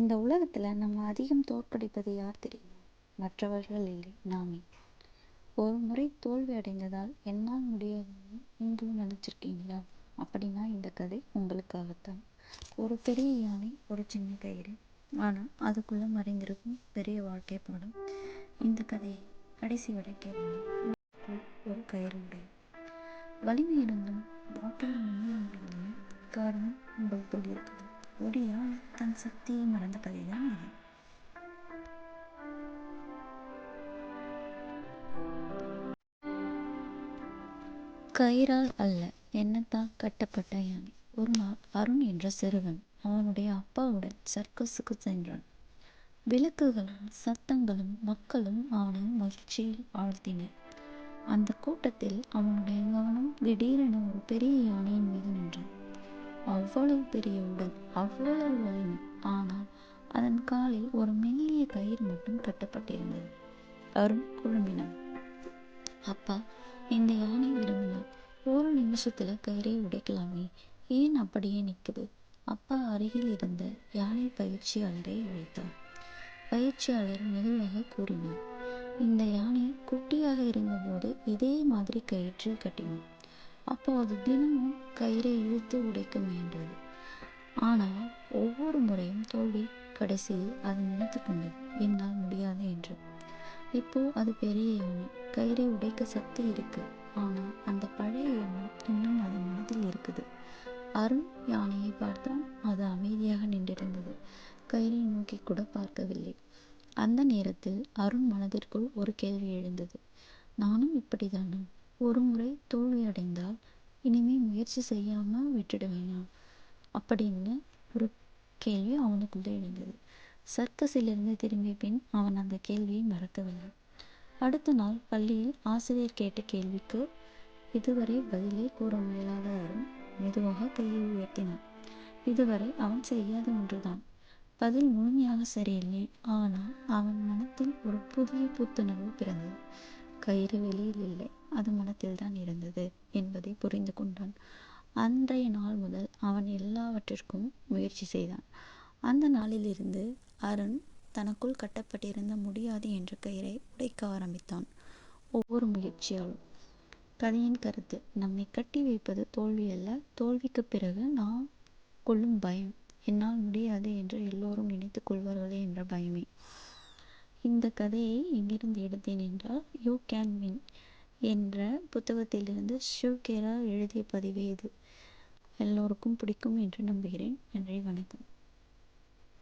இந்த உலகத்துல நம்ம அதிகம் தோற்கடிப்பது யார் தெரியுமா? மற்றவர்கள் இல்லை, நாமே. ஒரு முறை தோல்வி அடைந்ததால் என்னால் முடியாதுன்னு நீங்களும் நினைச்சிருக்கீங்களா? அப்படின்னா இந்த கதை உங்களுக்காகத்தான். ஒரு பெரிய யானை, ஒரு சின்ன கயிறு, ஆனா அதுக்குள்ள மறைந்திருக்கும் பெரிய வாழ்க்கை பாடம். இந்த கதையை கடைசி வரை கேட்கணும். ஒரு கயிறு உடைய வலிமை இருந்தும் வாழ்க்கையில் முன்னேற முடியும் காரணம் உங்களுக்குள் இருக்குது. ஒடியா தன் சக்தியை மறந்த கதைதான் இது. கயிறால் அல்ல, எண்ணத்தால் கட்டப்பட்ட யானை. ஒரு நாள் அருண் என்ற சிறுவன் அவனுடைய அப்பாவுடன் சர்க்கஸுக்கு சென்றான். விளக்குகளும் சத்தங்களும் மக்களும் அவனை மகிழ்ச்சியில் ஆழ்த்தினர். அந்த கூட்டத்தில் அவனுடைய கவனம் திடீரென ஒரு பெரிய யானையின் மீது நின்றது. அவ்வளவு பெரிய உடல், அவ்வளவு வலிமை, ஆனால் அதன் காலில் ஒரு மெல்லிய கயிறு மட்டும் கட்டப்பட்டிருந்தது. அருண் குழம்பினான். அப்பா, இந்த யானை விரும்பினார். ஒரு நிமிஷத்துல கயிறை உடைக்கலாமே, ஏன் அப்படியே நிற்குது? அப்பா அருகில் இருந்த யானை பயிற்சியாளரை அழைத்தார். பயிற்சியாளர் மெதுவாக கூறினார், இந்த யானை குட்டியாக இருந்தபோது இதே மாதிரி கயிற்றில் கட்டினோம். அப்போது தினமும் கயிறை இழுத்து உடைக்க முயன்றது. ஆனால் ஒவ்வொரு முறையும் தோல்வி. கடைசியில் அது நினைத்து கொண்டது, என்னால் முடியாது என்று. இப்போ அது பெரிய யானை, கயிறை உடைக்க சக்தி இருக்கு, ஆனா அந்த பழைய எண்ணம் இன்னும் அதன் மனதில் இருக்குது. அருண் யானையை பார்த்தான். அது அமைதியாக நின்றிருந்தது, கயிறை நோக்கி கூட பார்க்கவில்லை. அந்த நேரத்தில் அருண் மனதிற்குள் ஒரு கேள்வி எழுந்தது. நானும் இப்படிதானா? ஒரு முறை தோல்வி அடைந்தால் இனிமே முயற்சி செய்யாம விட்டுடுவேனா? அப்படின்னு ஒரு கேள்வி அவனுக்குள்ளே எழுந்தது. சர்க்கஸிலிருந்து திரும்பிய பின் அவன் அந்த கேள்வியை மறக்கவில்லை. அடுத்த நாள் பள்ளியில் ஆசிரியர் கேட்ட கேள்விக்கு இதுவரை பதிலை கூற முயலாத அருண் மெதுவாக கையை உயர்த்தினான். இதுவரை அவன் செய்யாத ஒன்றுதான். பதில் முழுமையாக சரியில்லை, ஆனால் அவன் மனத்தில் ஒரு புதிய புத்துணர்வு பிறந்தது. கயிறு வெளியில் இல்லை, அது மனத்தில் தான் இருந்தது என்பதை புரிந்து கொண்டான். அன்றைய நாள் முதல் அவன் எல்லாவற்றிற்கும் முயற்சி செய்தான். அந்த நாளிலிருந்து அருண் தனக்குள் கட்டப்பட்டிருந்த முடியாது என்ற கயிறை உடைக்க ஆரம்பித்தான், ஒவ்வொரு முயற்சியாலும். கதையின் கருத்து: நம்மை கட்டி வைப்பது தோல்வி அல்ல, தோல்விக்கு பிறகு நாம் கொள்ளும் பயம், என்னால் முடியாது என்று எல்லோரும் நினைத்துக் கொள்வார்களே என்ற பயமே. இந்த கதையை எங்கிருந்து எடுத்தேன் என்றால், யூ கேன் வின் என்ற புத்தகத்திலிருந்து ஷிவ் கேரா எழுதிய பதிவு இது. எல்லோருக்கும் பிடிக்கும் என்று நம்புகிறேன். நன்றி, வணக்கம்.